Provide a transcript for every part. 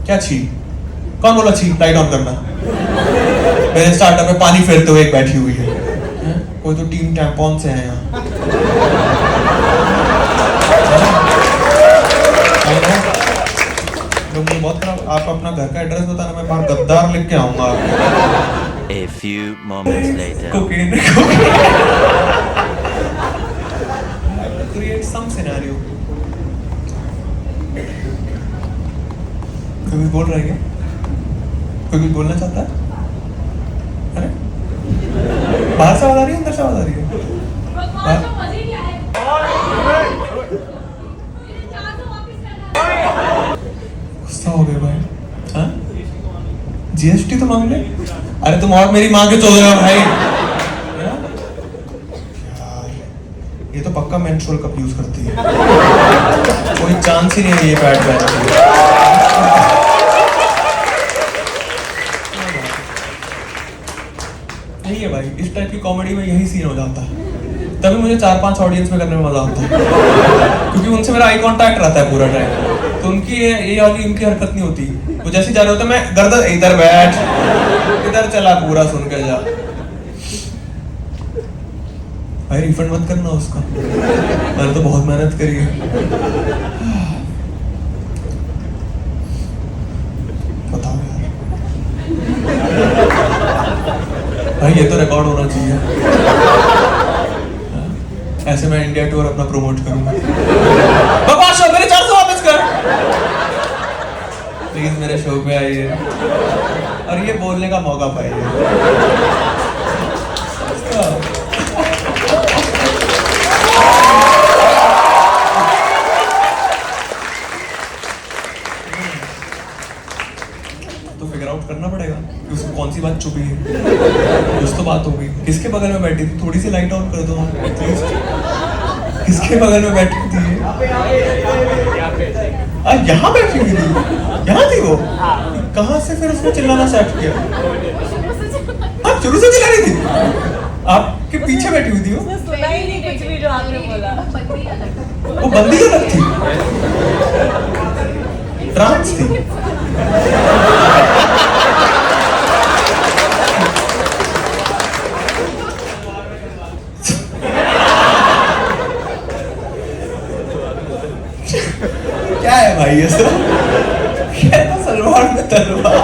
क्या छी? कौन बोला छी? लाइट ऑन करना। मेरे स्टार्टअप में पानी फेरते हुए एक बैठी हुई है। कोई तो टीम टैम्पॉन से है यहाँ। तो मुझे बहुत खराब। आप अपना घर का एड्रेस बताना, मैं बाहर गद्दार लिख के आऊंगा। A few moments later. Cocaine. Create some scenario. कोई बोल रहा है क्या? कोई कुछ बोलना चाहता है? अरे बाहर से आवाज आ रही है, अंदर से आवाज आ रही है? गुस्सा हो गए भाई। हाँ? जीएसटी तो मांग ले। अरे तुम और मेरी माँ के चो रहे हो भाई। यार ये तो पक्का मेंस्ट्रुअल कप यूज करती है। कोई चांस ही नहीं है ये पैड पहनने की। यही है भाई, इस टाइप की कॉमेडी में यही सीन हो जाता है। तभी मुझे 4-5 ऑडियंस में करने में मजा आता है, क्योंकि उनसे मेरा आई कांटेक्ट रहता है पूरा टाइम। तो उनकी ये वाली इनकी हरकत नहीं होती। वो जैसे जा रहे होते मैं गर्दन इधर बैठ, इधर चला, पूरा सुन के जा। भाई रिफंड मत करना उसका, मैंने तो बहुत मेहनत करी है। बताओ यार भाई, ये तो रिकॉर्ड होना चाहिए। ऐसे मैं इंडिया टूर अपना प्रमोट करूंगा। बकवास शो, मेरे 400 वापस कर प्लीज, मेरे शो पे आइए और ये बोलने का मौका पाइए। तो फिगर आउट करना पड़ेगा कि उसको कौन सी बात चुभी है। कुछ तो बात होगी। किसके बगल में बैठी थी? थोड़ी सी लाइट ऑन कर दो एटलीस्ट। किसके बगल में बैठी थी? यहाँ बैठी हुई थी? यहाँ थी वो? कहाँ से फिर उसने चिल्लाना स्टार्ट किया? हाँ, शुरू से चिल्ला रही थी। आपके पीछे बैठी हुई थी वो? सुना ही नहीं कुछ भी जो आपने बोला। वो बंदी अलग थी, ट्रांस थी। क्या है भाई ये सब? सलवार में तलवार।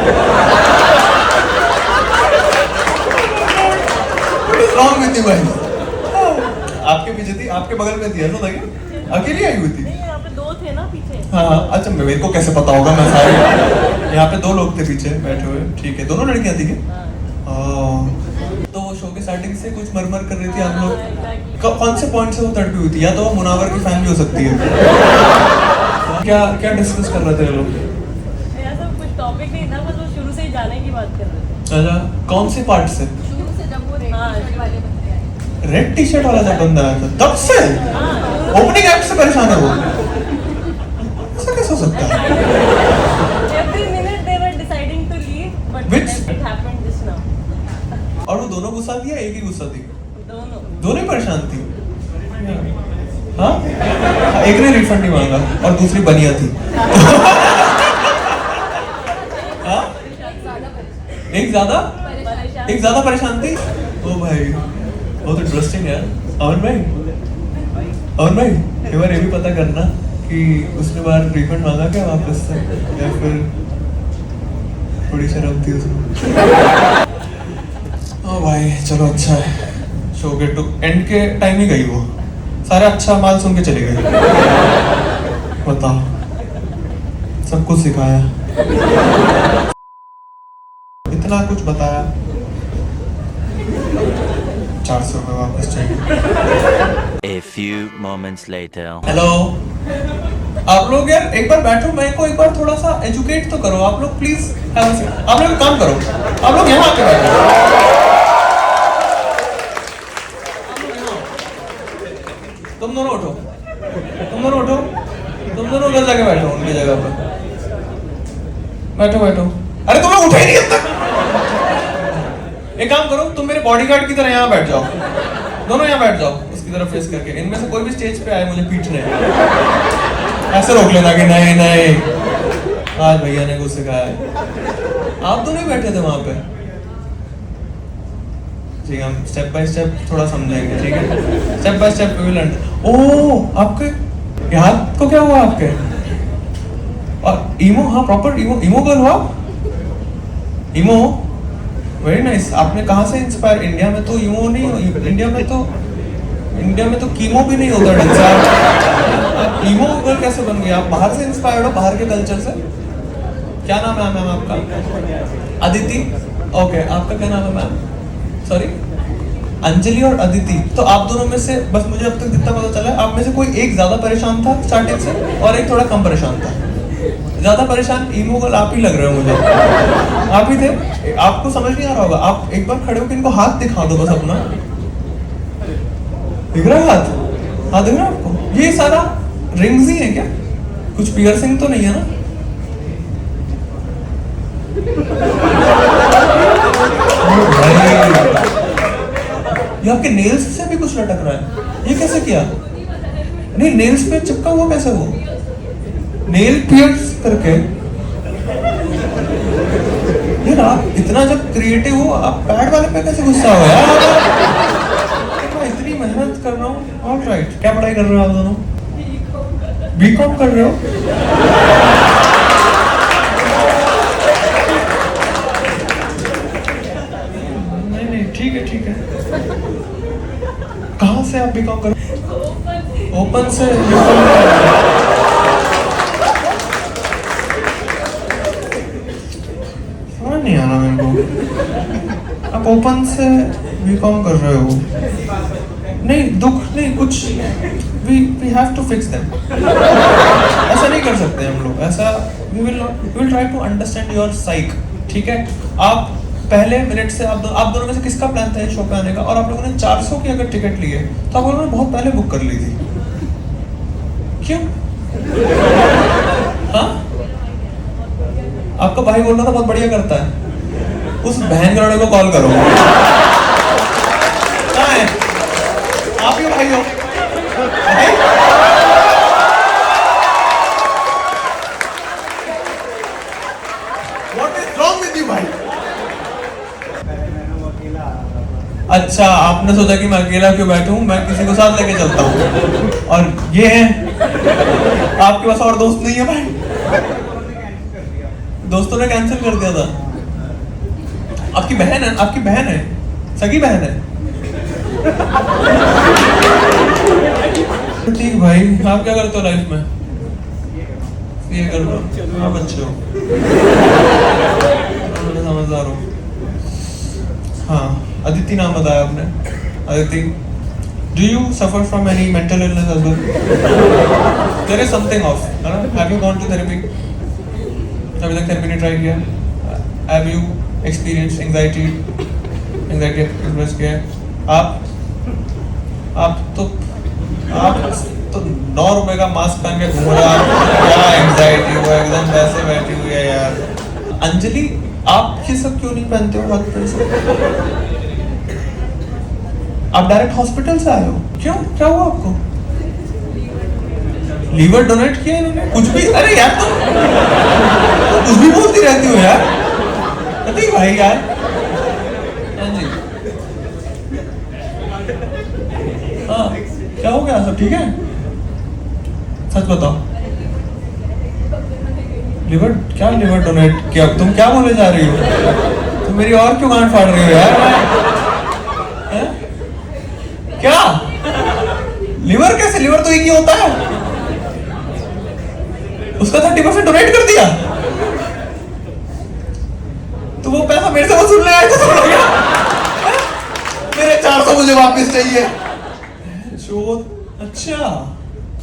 रॉन्ग में थी भाई। आपके पीछे थी, आपके बगल में थी, ऐसा था क्या? अकेली आई हुई थी? नहीं, यहाँ पे 2 थे ना पीछे। हाँ अच्छा, मेरे को कैसे पता होगा? मैं सारे यहाँ पे 2 लोग थे पीछे बैठे हुए। ठीक है, दोनों लड़कियां थी क्या? तो वो शो के स्टार्टिंग से कुछ मरमर कर रही थी आप लोग। कौन से पॉइंट से वो तड़पी हुई थी? या तो वो मुनावर की फैन भी हो सकती है। क्या क्या डिस्कस कर रहे थे लोग? ऐसा कुछ टॉपिक नहीं था, बस वो शुरू से ही जाने की बात कर रहे थे। अच्छा, कौन से पार्ट से? शुरू से जब वो रेड टी शर्ट वाला जब बंदा आया था तब से? ओपनिंग एक्ट से परेशान है वो? ऐसा कैसे हो सकता है? Every minute they were deciding to leave, but Which? it happened just now. और वो दोनों गुस्सा थी या एक ही गुस्सा थी? दोनों। दोनों ही परेशान थी। हाँ, एक ने रिफंड नहीं मांगा और दूसरी बनिया थी। हाँ? एक ज्यादा परेशान थी। ओ भाई बहुत इंटरेस्टिंग है। अमन भाई एक बार ये भी पता करना कि उसने बार रिफंड मांगा क्या वापस से, या फिर थोड़ी शर्म थी उसमें? ओ भाई चलो अच्छा है, शो के टू एंड के टाइम ही गई वो। सारा अच्छा माल सुन के चली गई। बताओ, सब कुछ सिखाया, इतना कुछ बताया, 400 रुपये वापस चाहिए। A few moments later. Hello, आप लोग यार एक बार बैठो, मेरे को एक बार थोड़ा सा एजुकेट तो करो आप लोग प्लीज। आप लोग एक काम करो, आप लोग यहाँ आके बैठो। तुम दोनों उठो, तुम दोनों उधर जाके बैठो उनकी जगह पर। बैठो। अरे तुम लोग उठे ही नहीं अब तक। एक काम करो, तुम मेरे बॉडीगार्ड की तरह यहाँ बैठ जाओ, दोनों यहाँ बैठ जाओ उसकी तरफ फेस करके। इनमें से कोई भी स्टेज पे आए मुझे पीटने, ऐसे रोक लेना कि नहीं आज भैया ने कुछ सिखाया है। आप तो नहीं बैठे थे वहां पे? ठीक है, हम स्टेप बाय स्टेप थोड़ा समझेंगे, ठीक है? Step by step we will learn. ओह, आपके हाथ को क्या हुआ आपके? और ईमो, हाँ प्रॉपर ईमो गर्ल हुआ? ईमो, वेरी नाइस। आपने कहाँ से इंस्पायर? इंडिया में तो ईमो नहीं हो, इंडिया में तो कीमो भी नहीं होता ढंग से। ईमो गर्ल कैसे बन गई? आप बाहर से इंस्पायर्ड हो, बाहर के कल्चर से? क्या नाम है मैम आपका? अदिति। ओके, आपका क्या नाम है मैम? सॉरी, अंजलि और अदिति। तो आप दोनों में से बस मुझे अब तक जितना पता चला है, आप में से कोई एक ज्यादा परेशान था स्टार्टिंग से और एक थोड़ा कम परेशान था। ज्यादा परेशान ईमो गर्ल आप ही लग रहे हो मुझे। आप ही थे। आपको समझ नहीं आ रहा होगा, आप एक बार खड़े होकर इनको हाथ दिखा दो बस अपना। दिख रहा है हाथ? हाँ दिख रहा है आपको? ये सारा रिंग्स ही है क्या? कुछ पियर्सिंग तो नहीं है ना? ये आपके नेल्स से भी कुछ लटक रहा है, ये कैसे किया? नहीं, नेल्स पे चिपका हुआ कैसे वो? नेल पियर्स करके? यार आप इतना जब क्रिएटिव हो, आप पैड वाले पे कैसे गुस्सा हो यार? मैं इतनी मेहनत कर रहा हूँ। ऑलराइट, क्या पढ़ाई कर रहे हो आप दोनों? बीकॉम कर रहे हो? नहीं, ठीक है, ठीक है। कहाँ से आप बीकॉम कर? ओपन से। समझ नहीं आ रहा मेरे को। आप ओपन से बीकॉम कर रहे हो? नहीं, दुख नहीं कुछ। we have to fix them। ऐसा नहीं कर सकते हम लोग, ऐसा we will try to understand your psyche, ठीक है? आप पहले मिनट से आप दोनों में से किसका प्लान था शो पे आने का? और आप लोगों ने 400 की अगर टिकट ली है तो आप लोगों ने बहुत पहले बुक कर ली थी, क्यों? हाँ, आपका भाई बोल रहा था बहुत बढ़िया करता है। उस बहन गड़े को कॉल करो। कहाँ है? आप ही भाई हो? What is wrong with you भाई? अच्छा, आपने सोचा कि मैं अकेला क्यों बैठूं, मैं किसी को साथ लेके चलता हूँ। और ये है, आपके पास और दोस्त नहीं है भाई? दोस्तों ने कैंसिल कर दिया था। आपकी बहन है? आपकी बहन है? सगी बहन है? ठीक भाई, आप क्या करते हो लाइफ में? ये कर लो, आप अच्छे हो, समझदार हो। हाँ, अदिति नाम बताया आपने। Aditi, do you suffer from any mental illness as well? There is something off, है ना? Have you gone to therapy? अभी तक थेरेपी नहीं ट्राई किया? Have you experienced anxiety express किया? आप तो 9 रुपए का मास्क पहन के घूम रहा है, क्या एंजाइटी हुआ? एकदम वैसे बैठी हुई है यार। अंजलि, आप ये सब क्यों नहीं पहनते हो डॉक्टर से? आप डायरेक्ट हॉस्पिटल से आए हो? क्यों, क्या हुआ आपको? लीवर डोनेट किया इन्होंने? कुछ भी, अरे यार तुम कुछ भी बोलती रहती हो यार। नहीं भाई यार। हाँ जी, हाँ क्या हो गया? सब ठीक है? सच बताओ, लीवर डोनेट किया? तुम क्या बोले जा रही हो? तुम मेरी और क्यों गांड फाड़ रही हो यार? है? क्या लीवर? कैसे? लीवर तो एक ही होता है। उसका 30% डोनेट कर दिया तो वो पैसा मेरे से वसूलने आए थे तुम लोग? मेरे 400 मुझे वापस चाहिए। अच्छा,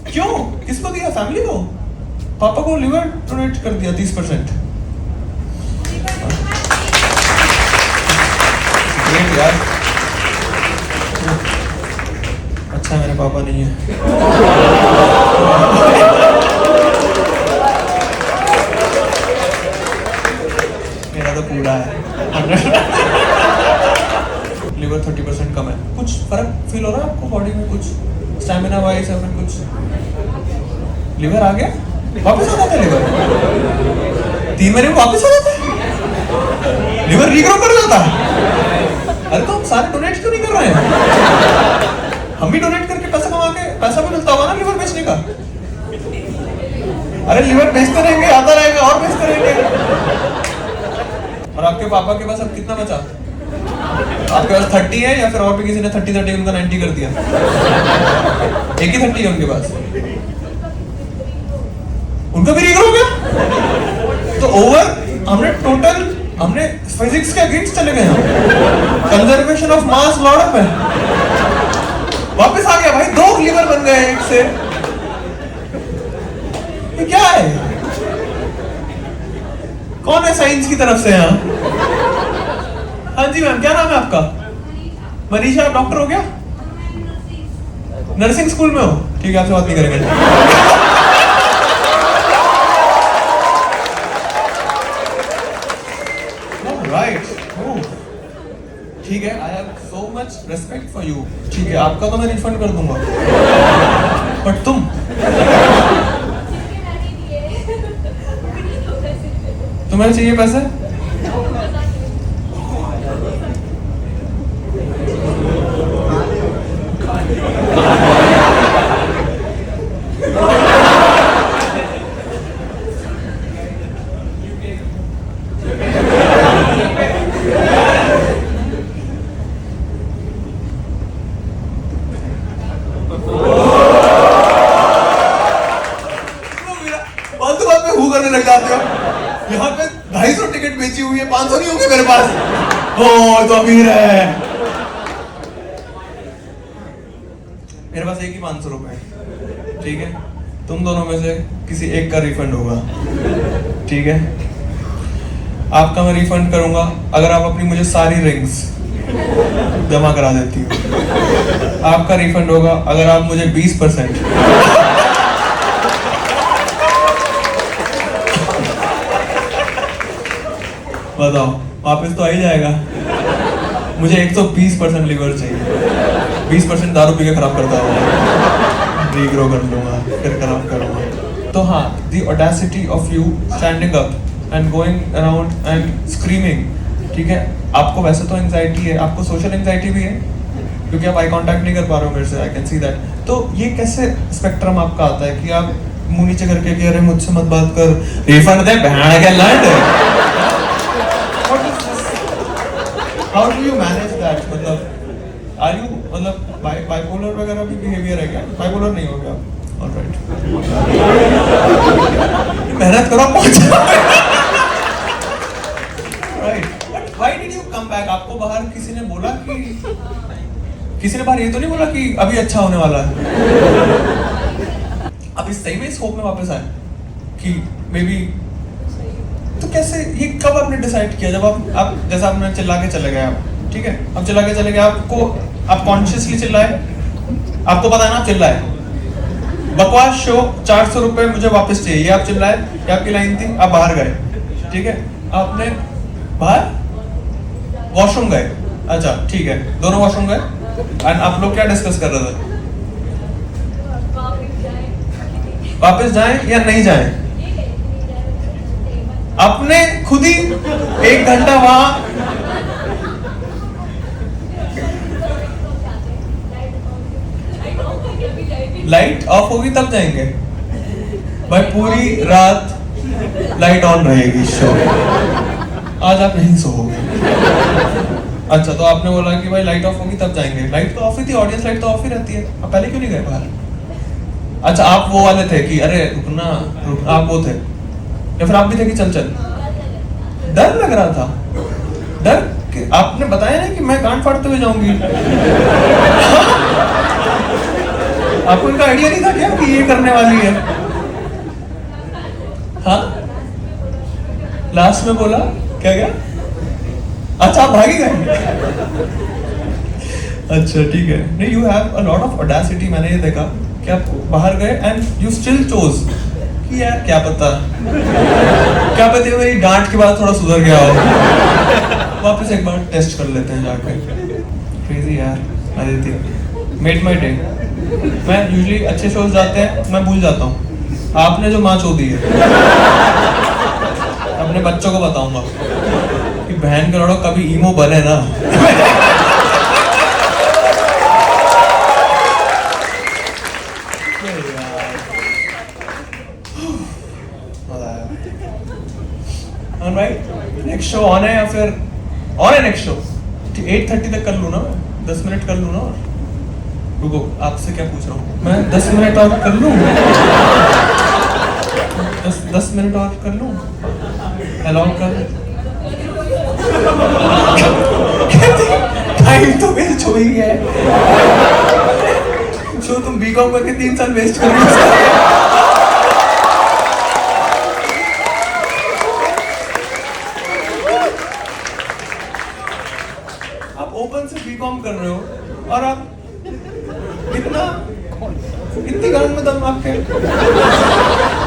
क्यों? किसको दिया? फैमिली को? पापा को लिवर डोनेट कर दिया 30%? ग्रेट यार। अच्छा, मेरे पापा नहीं है। मेरा तो पूरा है। लिवर 30% कम है। कुछ फर्क फील हो रहा है आपको बॉडी में? कुछ स्टैमिना वाइज या फिर कुछ? लिवर आ गया वापस? आ जाता है लिवर? 3 महीने में वापस आ जाता है, लिवर रीग्रो कर जाता है। अरे तो हम सारे डोनेट क्यों नहीं कर रहे हैं? हम भी डोनेट करके पैसा कमा के पैसा भी मिलता होगा ना लिवर बेचने का। अरे लिवर बेचते रहेंगे, आता रहेगा और बेचते रहेंगे। और आपके पापा के पास अब कितना बचा? आपके पास 30 है या फिर और भी किसी ने 30 उनका 90 कर दिया? एक ही 30 है उनके पास, उनका भी रीग्रो हो गया। तो हमने फिजिक्स के अगेंस्ट चले गए हम। कंजर्वेशन ऑफ मास लॉर्ड में वापस आ गया भाई, 2 लीवर बन गए एक से। ये क्या है? कौन है साइंस की तरफ से यहाँ? हाँ जी मैम, क्या नाम है आपका? मनीषा। आप डॉक्टर हो क्या? नर्सिंग स्कूल में हो? ठीक है, आपसे बात नहीं करेंगे। राइट, ठीक है, I have so much respect for you. ठीक है, आपका तो मैं रिफंड कर दूंगा, बट तुम तुम्हें चाहिए पैसे? लग जाते हो। यहाँ पे 250 टिकट बेची हुई है, 500 नहीं होंगे मेरे पास। ओ तो अमीर है। मेरे पास एक ही 500 रुपए, ठीक है? तुम दोनों में से किसी एक का रिफंड होगा, ठीक है? आपका मैं रिफंड करूंगा अगर आप अपनी मुझे सारी रिंग्स जमा करा देती हो। आपका रिफंड होगा अगर आप मुझे 20% बताओ, वापस तो आ ही जाएगा। मुझे 120% लिवर चाहिए। 20% दारू पी के खराब करता हूँ, रीग्रो कर लूंगा, फिर खराब करूंगा। तो हाँ, the audacity of you standing up and going around and screaming, ठीक है? आपको वैसे तो एंजाइटी है, आपको सोशल एंजाइटी भी है, क्योंकि आप आई कांटेक्ट नहीं कर पा रहे हो मेरे से, आई कैन सी दैट। तो ये कैसे स्पेक्ट्रम आपका आता है कि आप मुंह नीचे करके कि अरे मुझसे मत बात कर, रिफंड दे, बहन के लड़। How do you manage that? मतलब are you मतलब bipolar वगैरह भी behavior है क्या? Bipolar नहीं हो गया? All right. मेहनत करो, पहुंचो। Right. But why did you come back? आपको बाहर किसी ने बोला कि किसी ने बाहर ये तो नहीं बोला कि अभी अच्छा होने वाला है? आप इस सही में इस होप में वापस आए कि मे बी, तो कैसे, ये कब आपने डिसाइड किया? जब आप जैसा आपने चिल्ला के चले गए आप, ठीक है? अब चिल्ला के चले गए, आप कॉन्शियसली चिल्लाए, आपको पता है ना आप चिल्लाए, बकवास शो 400 रुपए मुझे वापस चाहिए, ये आप चिल्लाए, ये आपकी लाइन थी, आप बाहर गए, ठीक है? आपने बाहर वॉशरूम गए, अच्छा ठीक है, दोनों वॉशरूम गए, एंड आप लोग क्या डिस्कस कर रहे थे? वापस जाएं या नहीं जाएं? आपने खुद ही 1 घंटा वहां लाइट ऑफ होगी तब जाएंगे भाई, पूरी रात लाइट ऑन रहेगी शो, आज आप नहीं सोओगे। अच्छा, तो आपने बोला कि भाई लाइट ऑफ होगी तब जाएंगे, लाइट तो ऑफ ही थी, ऑडियंस लाइट तो ऑफ ही रहती है, आप पहले क्यों नहीं गए बाहर? अच्छा, आप वो वाले थे कि अरे रुकना, आप वो थे, या फिर आप भी थे कि चल डर लग रहा था? डर आपने बताया नहीं कि मैं कान फाड़ते हुए जाऊंगी। आपको इनका आइडिया नहीं था क्या कि ये करने वाली है? हाँ, लास्ट में बोला क्या? अच्छा, आप भागी गए। अच्छा ठीक है, नहीं, you have a lot of audacity. मैंने ये देखा कि आप बाहर गए एंड यू स्टिल चोज कि यार क्या पता मेरी डांट के बाद थोड़ा सुधर गया हो, वापस एक बार टेस्ट कर लेते हैं जाके। क्रेजी यार, आदित्य मेड माय डे। मैं यूजुअली अच्छे शोज जाते हैं, मैं भूल जाता हूँ, आपने जो माँ चो दी है, अपने बच्चों को बताऊंगा कि बहन के लड़ो कभी ईमो बने ना। नेक्स्ट शो ऑन है या फिर ऑन है नेक्स्ट शो? 8:30 तक कर लूँ ना, 10 मिनट कर लूँ ना। और रुको, आपसे क्या पूछ रहा हूँ मैं? 10 मिनट और कर लूँ? 10 मिनट और कर लूँ? अलाउ कर? टाइम तो वेस्ट हो ही है। जो तुम बीकॉम करके 3 साल वेस्ट कर रही हो। आप ओपन से बीकॉम कर रहे हो और आप इतनी गांड में दम आपके।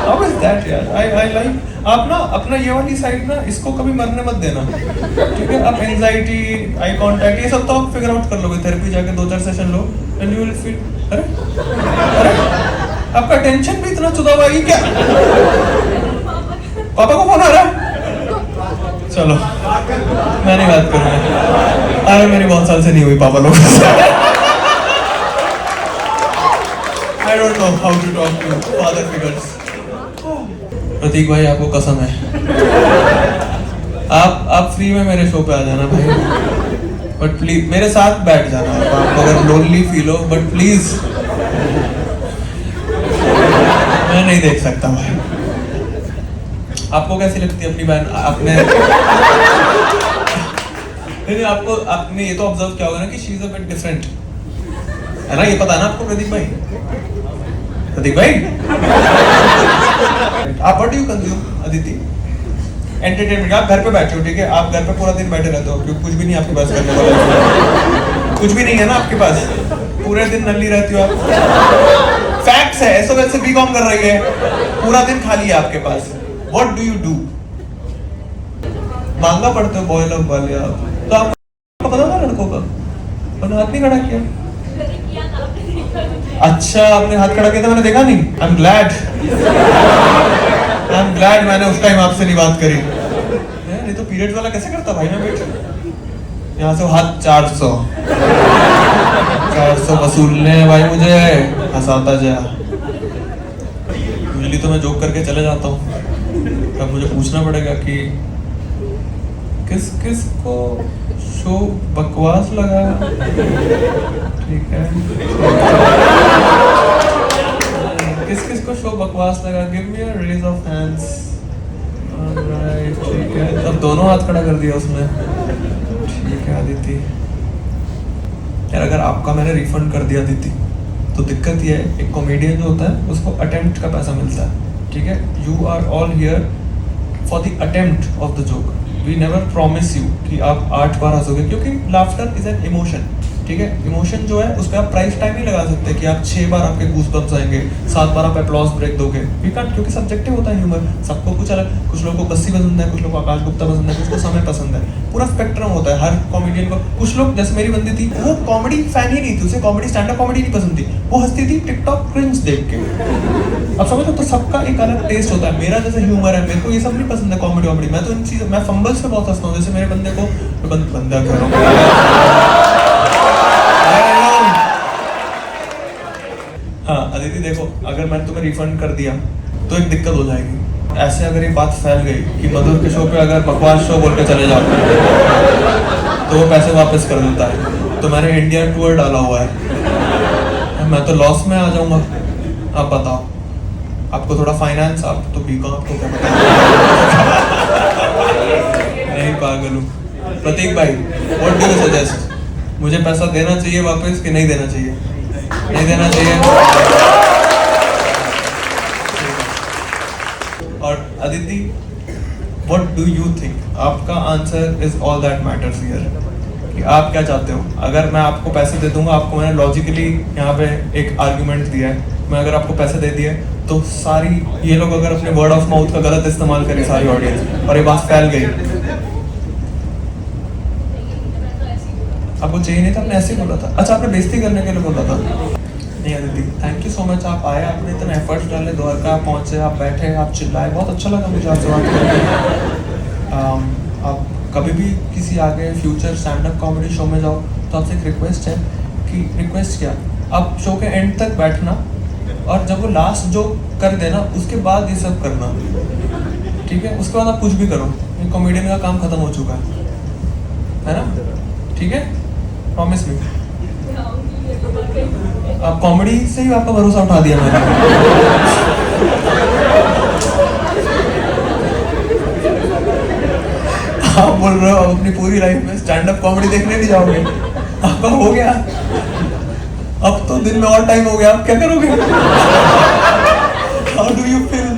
How is that यार? I like आप ना अपना ये वाली साइड ना इसको कभी मरने मत देना, ठीक है? आप एंजाइटी, आई कांटेक्ट ये सब तो आप फिगर आउट कर लोगे, थेरेपी जाके 2-4 session low and you will feel अरे आपका टेंशन भी इतना चुदा हुआ है क्या? पापा को फोन आ रहा है? चलो मैं नहीं बात करूंगा। अरे मेरी बहुत साल से नहीं हुई पापा लोग से। I don't know how to talk to father figures. प्रतीक भाई आपको कसम है, आप फ्री में मेरे शो पे आ जाना भाई, बट प्लीज मेरे साथ बैठ जाना। आप अगर लोनली फील हो, बट प्लीज मैं नहीं देख सकता भाई। आपको कैसी लगती है अपनी बहन? आपने नहीं आपने ये तो ऑब्जर्व किया होगा ना कि she is a bit different, है ना? ये पता है ना आपको प्रदीप भाई? प्रदीप भाई आप what do you consume Aditi? Entertainment. आप घर पे बैठे हो, ठीक है? आप घर पे पूरा दिन बैठे रहते हो क्योंकि कुछ भी नहीं आपके पास करने वाला, कुछ भी नहीं है ना आपके पास, पूरे दिन नल्ली रहती हो आप। फैक्ट्स है, ऐसा वैसे बीकॉम कर रही है, पूरा दिन खाली है आपके पास। What do you do? Manga पढ़ते हो बॉय लव वाले आप, तो आपको पता था लड़कों का, उन्होंने हाथ नहीं खड़ा किया। अच्छा आपने हाथ खड़ा किया था, मैंने देखा नहीं। आई एम ग्लैड मैंने उस टाइम आपसे नहीं बात करी। नहीं तो पीरियड वाला कैसे करता भाई? मैं बैठ यहाँ से हाथ 400 वसूलने हैं भाई, मुझे हंसाता जा। यूजुअली तो मैं जोक करके चले जाता हूँ, अब मुझे पूछना पड़ेगा कि किस किस को शो बकवास लगा। ठीक है, किस किस को शो बकवास लगा? Give me a raise of hands. Alright, ठीक है, अब दोनों हाथ खड़ा कर दिया उसने। ठीक है अदिति यार, अगर आपका मैंने रिफंड कर दिया अदिति, तो दिक्कत ये है, एक कॉमेडियन जो होता है उसको अटेम्प्ट का पैसा मिलता है, ठीक है? You are all here for the attempt of the joke. We never promise you कि आप 8 बार हंसोगे, क्योंकि लाफ्टर इज एन इमोशन, ठीक है? इमोशन जो है उस पर आप प्राइस टैग नहीं लगा सकते कि आप 6 बार आपके गूज़बम्प्स आएंगे, 7 बार आप अप्लॉज ब्रेक दोगे। वी कांट, क्योंकि सब्जेक्टिव होता है ह्यूमर, सबको कुछ अलग, कुछ लोगों को कस्सी पसंद है, कुछ लोगों को आकाश गुप्ता पसंद है, कुछ को समय पसंद है, पूरा स्पेक्ट्रम होता है हर कॉमेडियन को। कुछ लोग, जैसे मेरी बंदी थी, वो कॉमेडी फैन ही नहीं थी, उसे कॉमेडी स्टैंड अप कॉमेडी नहीं पसंद थी, वो हंसती थी टिकटॉक क्रिंज देख के। अब समझ लो, तो सबका एक अलग टेस्ट होता है। मेरा जैसे ह्यूमर है, मेरे को ये सब नहीं पसंद है कॉमेडी वॉमेडी, मैं तो इन चीज़ों, मैं फंबल्स पे बहुत हंसता हूँ। जैसे मेरे बंदे को बंदा कह रहा हूँ। हाँ अदिति देखो, अगर मैंने तुम्हें रिफंड कर दिया तो एक दिक्कत हो जाएगी। ऐसे अगर ये बात फैल गई कि मधुर के शो पे अगर बकवास शो बोल के चले जाओ तो वो पैसे वापस कर देता है। तो मैंने इंडिया टूर डाला हुआ है, मैं तो लॉस में आ जाऊंगा। आप बताओ, आपको थोड़ा फाइनेंस, आप तो बीकॉम, आपको क्या पता? नहीं पागल हूँ। प्रतीक भाई, व्हाट डू यू सजेस्ट? मुझे पैसा देना चाहिए वापस कि नहीं देना चाहिए? नहीं देना चाहिए। और Aditi, what do you think? आपका answer is all that matters here, कि आप क्या चाहते हो। अगर मैं आपको पैसे दे दूंगा, आपको मैंने लॉजिकली यहाँ पे एक आर्गुमेंट दिया है, मैं अगर आपको पैसे दे दिए तो सारी ये लोग अगर अपने वर्ड ऑफ माउथ का गलत इस्तेमाल करें, सारी ऑडियंस, और ये बात फैल गई, आपको चाहिए नहीं था, आपने ऐसे ही बोला था। अच्छा, आपने बेइज्जती करने के लिए बोला था। नहीं Aditi, thank you so much, आप आए, आपने इतना एफर्ट्स डाले, द्वारका आप पहुंचे, आप बैठे, आप चिल्लाए, बहुत अच्छा लगा मुझे आपसे बात करके। आप कभी भी किसी आगे future stand up comedy show में जाओ तो आपसे एक रिक्वेस्ट है कि, रिक्वेस्ट क्या, आप शो के एंड तक बैठना और जब वो लास्ट जो कर देना उसके बाद ये सब करना, ठीक है? उसके बाद आप कुछ भी करो, कॉमेडियन का काम खत्म हो चुका है ना? ठीक है, प्रॉमिस मी। आप कॉमेडी से ही आपका भरोसा उठा दिया मैंने। आप बोल रहे हो अपनी पूरी लाइफ में स्टैंड अप कॉमेडी देखने नहीं जाओगे, आपका हो गया, अब तो दिन में और टाइम हो गया, आप क्या करोगे? How do you feel?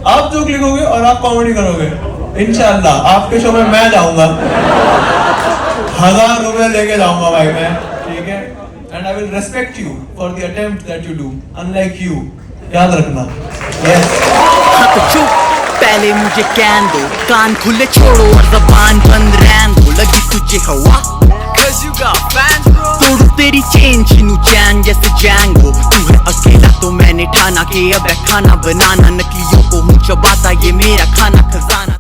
आप जोक लिखोगे और आप कॉमेडी करोगे, इंशाल्लाह आपके शो में मैं जाऊंगा, 1000 रुपए लेके जाऊंगा भाई मैं, ठीक है? And I will respect you for the attempt that you do, unlike you, याद रखना। यस चुप, पहले मुझे कैन दो, कान खुले छोड़ो और ज़बान बंद रहन दो, लगी तुझे हवा तोड़ू तेरी चेन, छीनू चैन जैसे जैंगो, तू है अकेला तो मैंने ठाना के अब है खाना बनाना, नकलियों को हूँ चबाता ये मेरा खाना खजाना।